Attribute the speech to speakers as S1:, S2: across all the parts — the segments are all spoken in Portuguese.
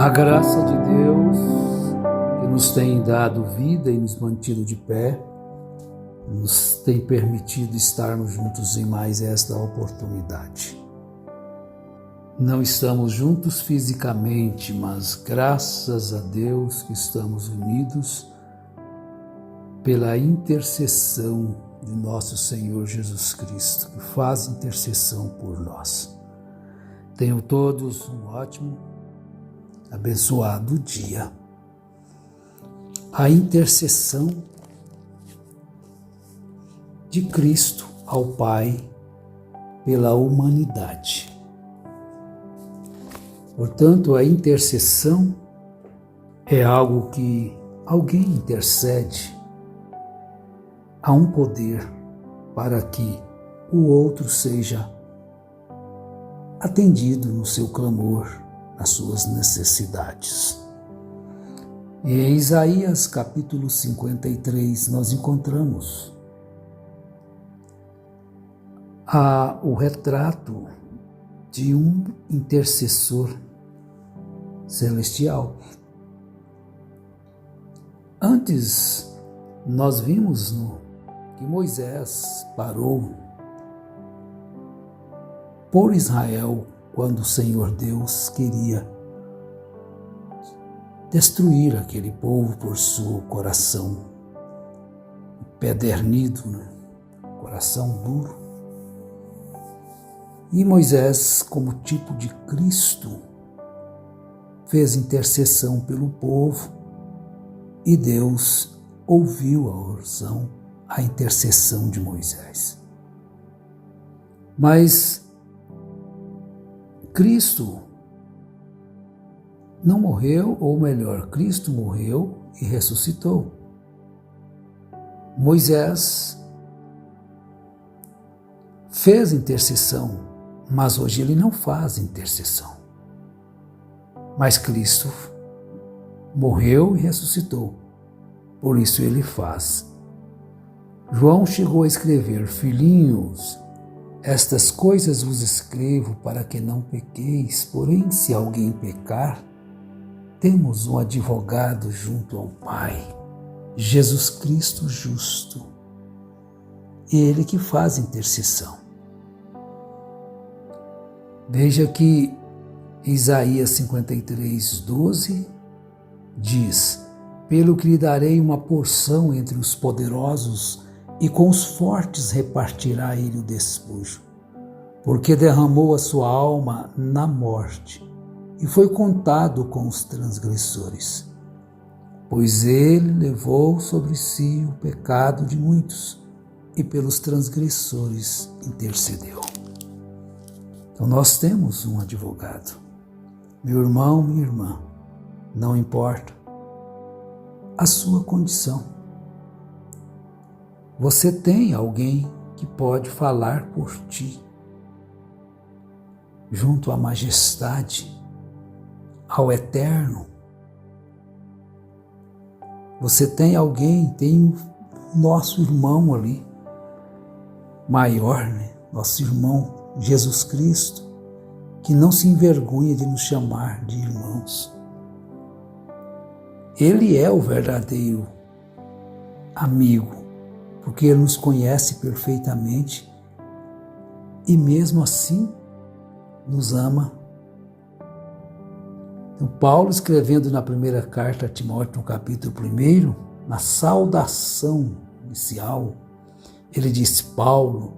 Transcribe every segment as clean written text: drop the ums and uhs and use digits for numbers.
S1: A graça de Deus, que nos tem dado vida e nos mantido de pé, nos tem permitido estarmos juntos em mais esta oportunidade. Não estamos juntos fisicamente, mas graças a Deus que estamos unidos pela intercessão de nosso Senhor Jesus Cristo, que faz intercessão por nós. Tenham todos um ótimo, abençoado dia. A intercessão de Cristo ao Pai pela humanidade. Portanto, a intercessão é algo que alguém intercede a um poder para que o outro seja atendido no seu clamor, nas suas necessidades. E em Isaías capítulo 53 nós encontramos o retrato de um intercessor celestial. Antes nós vimos que Moisés parou por Israel quando o Senhor Deus queria destruir aquele povo por seu coração empedernido, coração duro. E Moisés, como tipo de Cristo, fez intercessão pelo povo e Deus ouviu a oração, a intercessão de Moisés. Mas Cristo não morreu, ou melhor, Cristo morreu e ressuscitou. Moisés fez intercessão, mas hoje ele não faz intercessão. Mas Cristo morreu e ressuscitou, por isso ele faz. João chegou a escrever: filhinhos, estas coisas vos escrevo para que não pequeis, porém se alguém pecar, temos um advogado junto ao Pai, Jesus Cristo justo, Ele que faz intercessão. Veja que Isaías 53:12 diz: pelo que lhe darei uma porção entre os poderosos, e com os fortes repartirá ele o despojo, porque derramou a sua alma na morte, e foi contado com os transgressores. Pois ele levou sobre si o pecado de muitos, e pelos transgressores intercedeu. Então nós temos um advogado. Meu irmão, minha irmã, não importa a sua condição, você tem alguém que pode falar por ti, junto à majestade, ao eterno. Você tem alguém, tem o nosso irmão ali, maior, nosso irmão Jesus Cristo, que não se envergonha de nos chamar de irmãos. Ele é o verdadeiro amigo, porque Ele nos conhece perfeitamente e mesmo assim nos ama. Então, Paulo, escrevendo na primeira carta a Timóteo, no capítulo 1, na saudação inicial, ele diz: Paulo,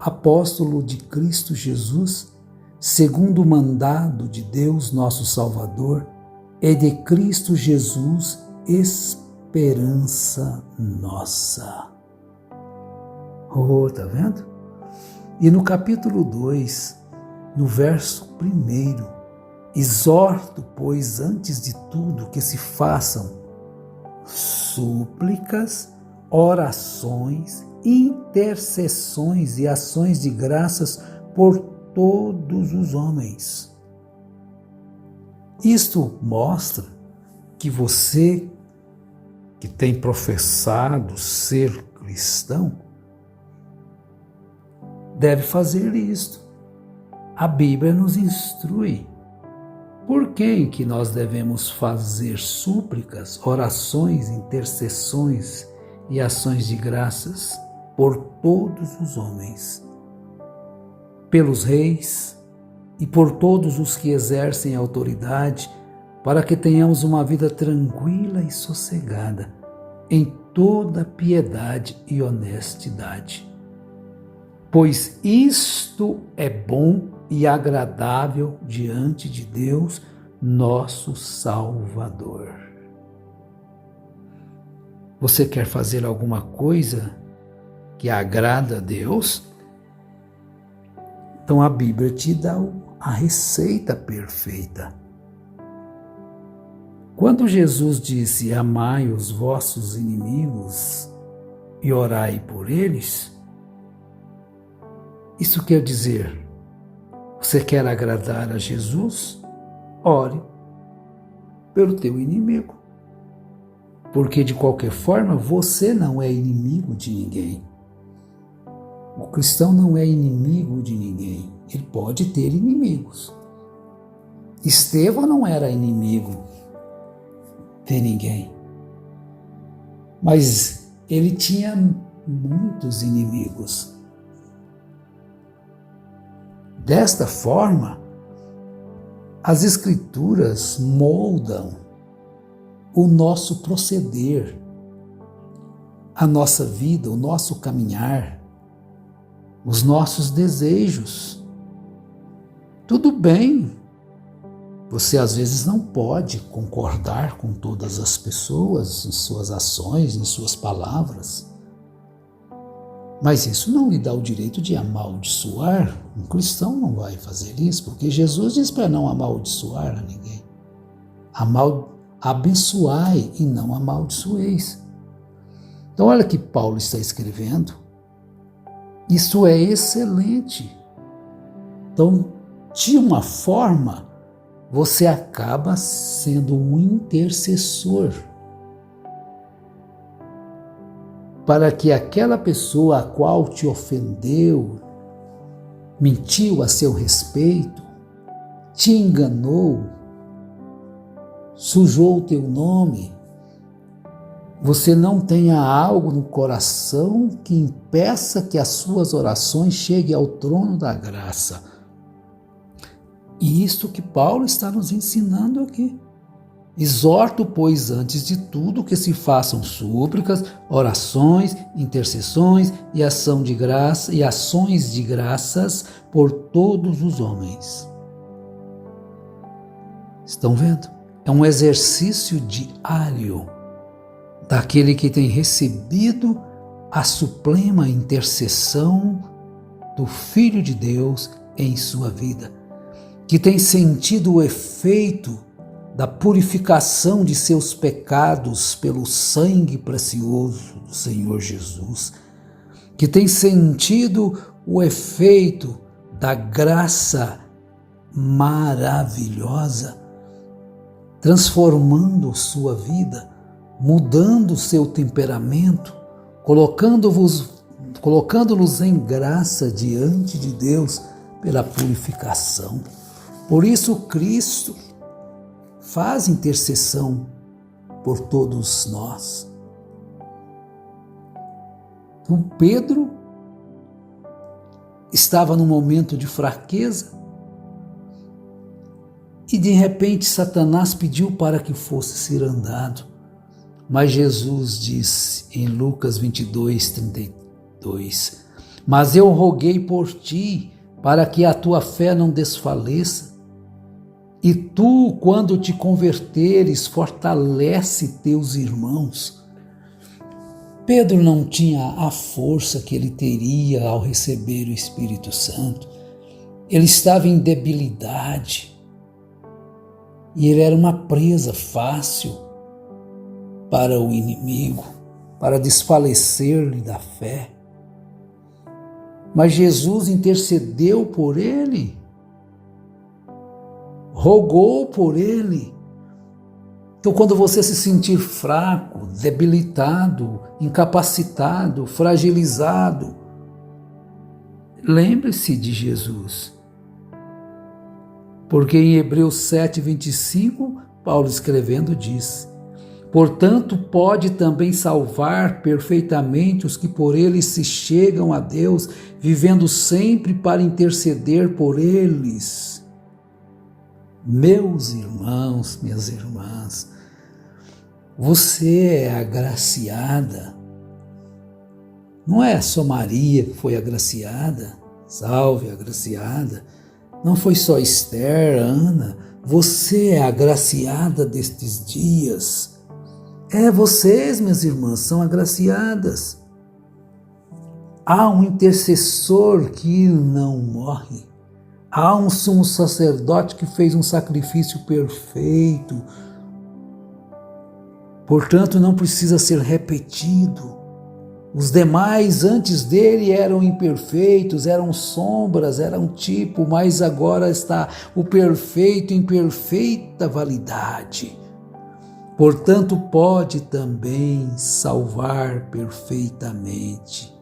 S1: apóstolo de Cristo Jesus, segundo o mandado de Deus nosso Salvador, e de Cristo Jesus, esperança nossa. Oh, tá vendo? E no capítulo 2, no verso 1, exorto, pois, antes de tudo, que se façam súplicas, orações, intercessões e ações de graças por todos os homens. Isto mostra que você, que tem professado ser cristão, deve fazer isto. A Bíblia nos instrui Por quem que nós devemos fazer súplicas, orações, intercessões e ações de graças por todos os homens, pelos reis e por todos os que exercem autoridade, para que tenhamos uma vida tranquila e sossegada, em toda piedade e honestidade. Pois isto é bom e agradável diante de Deus, nosso Salvador. Você quer fazer alguma coisa que agrada a Deus? Então a Bíblia te dá a receita perfeita. Quando Jesus disse: amai os vossos inimigos e orai por eles, isso quer dizer, você quer agradar a Jesus? Ore pelo teu inimigo. Porque de qualquer forma você não é inimigo de ninguém. O cristão não é inimigo de ninguém. Ele pode ter inimigos. Estevão não era inimigo de ninguém. Mas ele tinha muitos inimigos. Desta forma, as Escrituras moldam o nosso proceder, a nossa vida, o nosso caminhar, os nossos desejos. Tudo bem, você às vezes não pode concordar com todas as pessoas, em suas ações, em suas palavras, mas isso não lhe dá o direito de amaldiçoar. Um cristão não vai fazer isso, porque Jesus diz para não amaldiçoar a ninguém. Abençoai e não amaldiçoeis. Então olha que Paulo está escrevendo. Isso é excelente. Então, de uma forma, você acaba sendo um intercessor para que aquela pessoa a qual te ofendeu, mentiu a seu respeito, te enganou, sujou o teu nome, você não tenha algo no coração que impeça que as suas orações cheguem ao trono da graça. E isto que Paulo está nos ensinando aqui. Exorto, pois, antes de tudo que se façam súplicas, orações, intercessões e ações de graças por todos os homens. Estão vendo? É um exercício diário daquele que tem recebido a suprema intercessão do Filho de Deus em sua vida, que tem sentido o efeito da purificação de seus pecados pelo sangue precioso do Senhor Jesus, que tem sentido o efeito da graça maravilhosa, transformando sua vida, mudando seu temperamento, colocando-nos em graça diante de Deus pela purificação. Por isso Cristo faz intercessão por todos nós. Então Pedro estava num momento de fraqueza e de repente Satanás pediu para que fosse cirandado. Mas Jesus disse em Lucas 22:32, mas eu roguei por ti para que a tua fé não desfaleça. E tu, quando te converteres, fortalece teus irmãos. Pedro não tinha a força que ele teria ao receber o Espírito Santo. Ele estava em debilidade. E ele era uma presa fácil para o inimigo, para desfalecer-lhe da fé. Mas Jesus intercedeu por ele, rogou por ele. Então, quando você se sentir fraco, debilitado, incapacitado, fragilizado, lembre-se de Jesus. Porque em Hebreus 7:25, Paulo escrevendo diz: portanto, pode também salvar perfeitamente os que por ele se chegam a Deus, vivendo sempre para interceder por eles. Meus irmãos, minhas irmãs, você é agraciada. Não é só Maria que foi agraciada, salve, agraciada. Não foi só Esther, Ana. Você é agraciada destes dias. Vocês, minhas irmãs, são agraciadas. Há um intercessor que não morre. Há um sumo sacerdote que fez um sacrifício perfeito. Portanto, não precisa ser repetido. Os demais antes dele eram imperfeitos, eram sombras, eram tipo, mas agora está o perfeito em perfeita validade. Portanto, pode também salvar perfeitamente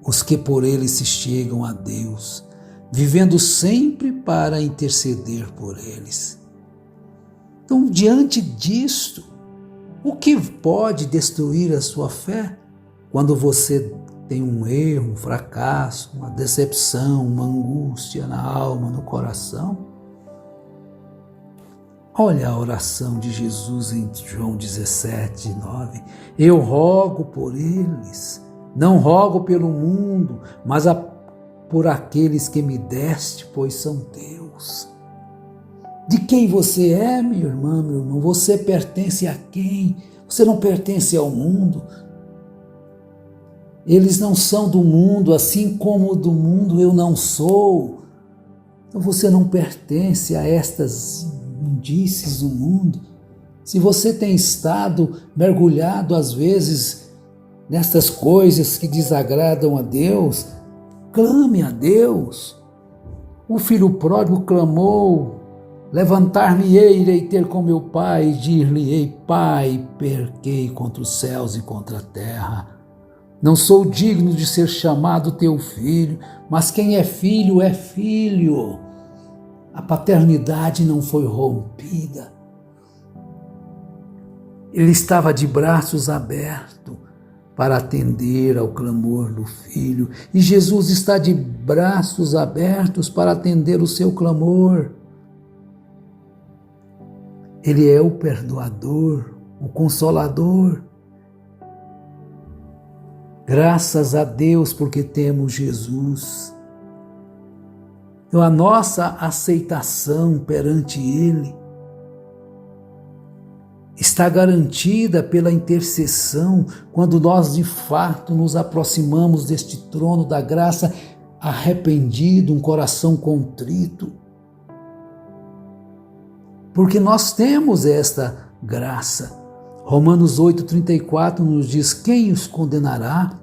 S1: os que por ele se chegam a Deus, vivendo sempre para interceder por eles. Então, diante disto, o que pode destruir a sua fé? Quando você tem um erro, um fracasso, uma decepção, uma angústia na alma, no coração. Olha a oração de Jesus em João 17:9. Eu rogo por eles, não rogo pelo mundo, mas por aqueles que me deste, pois são teus. De quem você é, minha irmã, meu irmão? Você pertence a quem? Você não pertence ao mundo. Eles não são do mundo, assim como do mundo eu não sou. Então você não pertence a estas imundícies do mundo. Se você tem estado mergulhado às vezes nestas coisas que desagradam a Deus, clame a Deus. O filho pródigo clamou: levantar-me-ei, irei ter com meu pai, e dir-lhe-ei: Pai, pequei contra os céus e contra a terra. Não sou digno de ser chamado teu filho, mas quem é filho é filho. A paternidade não foi rompida. Ele estava de braços abertos para atender ao clamor do filho. E Jesus está de braços abertos para atender o seu clamor. Ele é o perdoador, o consolador. Graças a Deus porque temos Jesus. Então a nossa aceitação perante Ele está garantida pela intercessão quando nós de fato nos aproximamos deste trono da graça arrependido, um coração contrito. Porque nós temos esta graça. Romanos 8,34 nos diz: quem os condenará?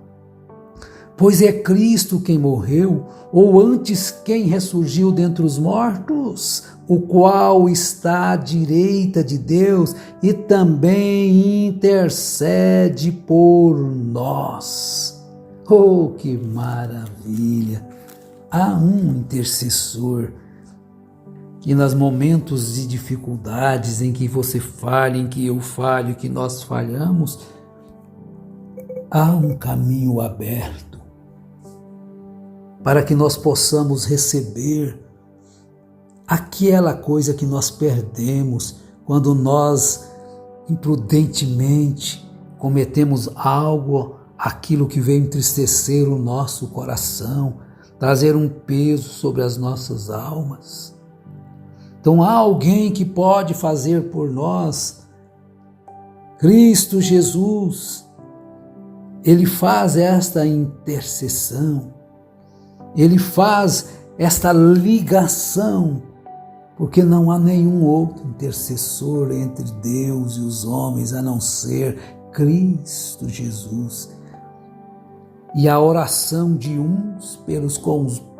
S1: Pois é Cristo quem morreu, ou antes quem ressurgiu dentre os mortos, o qual está à direita de Deus e também intercede por nós. Oh, que maravilha! Há um intercessor que nos momentos de dificuldades em que você falha, em que eu falho, que nós falhamos, há um caminho aberto para que nós possamos receber aquela coisa que nós perdemos quando nós imprudentemente cometemos aquilo que veio entristecer o nosso coração, trazer um peso sobre as nossas almas. Então há alguém que pode fazer por nós. Cristo Jesus, Ele faz esta intercessão, Ele faz esta ligação, porque não há nenhum outro intercessor entre Deus e os homens a não ser Cristo Jesus. E a oração de uns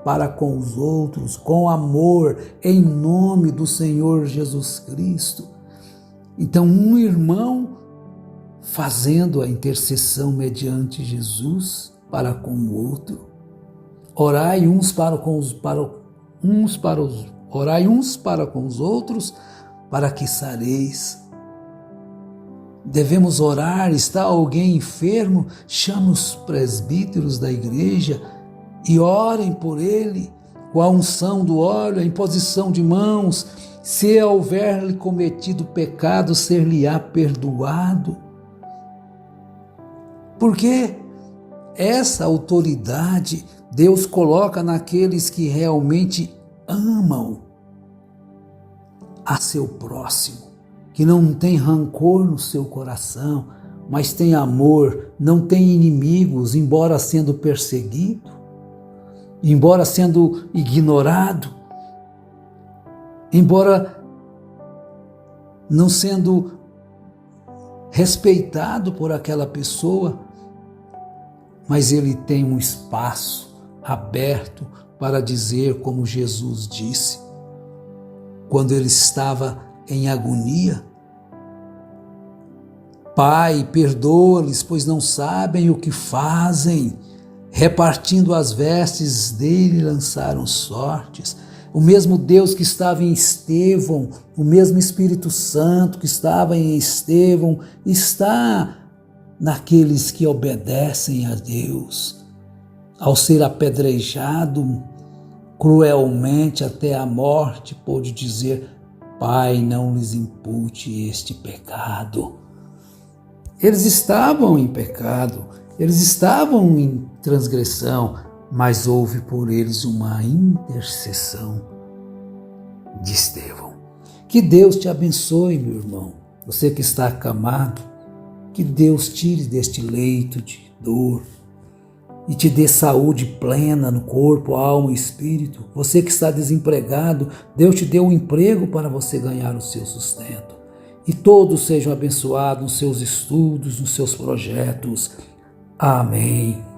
S1: para com os outros, com amor, em nome do Senhor Jesus Cristo. Então, um irmão fazendo a intercessão mediante Jesus para com o outro. Orai uns para os Orai uns para com os outros, para que sareis. Devemos orar. Está alguém enfermo? Chame os presbíteros da igreja e orem por ele, com a unção do óleo, a imposição de mãos. Se houver-lhe cometido pecado, ser-lhe-á perdoado. Porque essa autoridade Deus coloca naqueles que realmente amam a seu próximo, que não tem rancor no seu coração, mas tem amor, não tem inimigos, embora sendo perseguido, embora sendo ignorado, embora não sendo respeitado por aquela pessoa, mas ele tem um espaço aberto para dizer, como Jesus disse, quando ele estava em agonia: Pai, perdoa-lhes, pois não sabem o que fazem. Repartindo as vestes dele, lançaram sortes. O mesmo Deus que estava em Estevão, o mesmo Espírito Santo que estava em Estevão, está naqueles que obedecem a Deus. Ao ser apedrejado cruelmente até a morte, pôde dizer: Pai, não lhes impute este pecado. Eles estavam em pecado, eles estavam em transgressão, mas houve por eles uma intercessão de Estevão. Que Deus te abençoe, meu irmão, você que está acamado, que Deus tire deste leito de dor e te dê saúde plena no corpo, alma e espírito. Você que está desempregado, Deus te deu um emprego para você ganhar o seu sustento. E todos sejam abençoados nos seus estudos, nos seus projetos. Amém.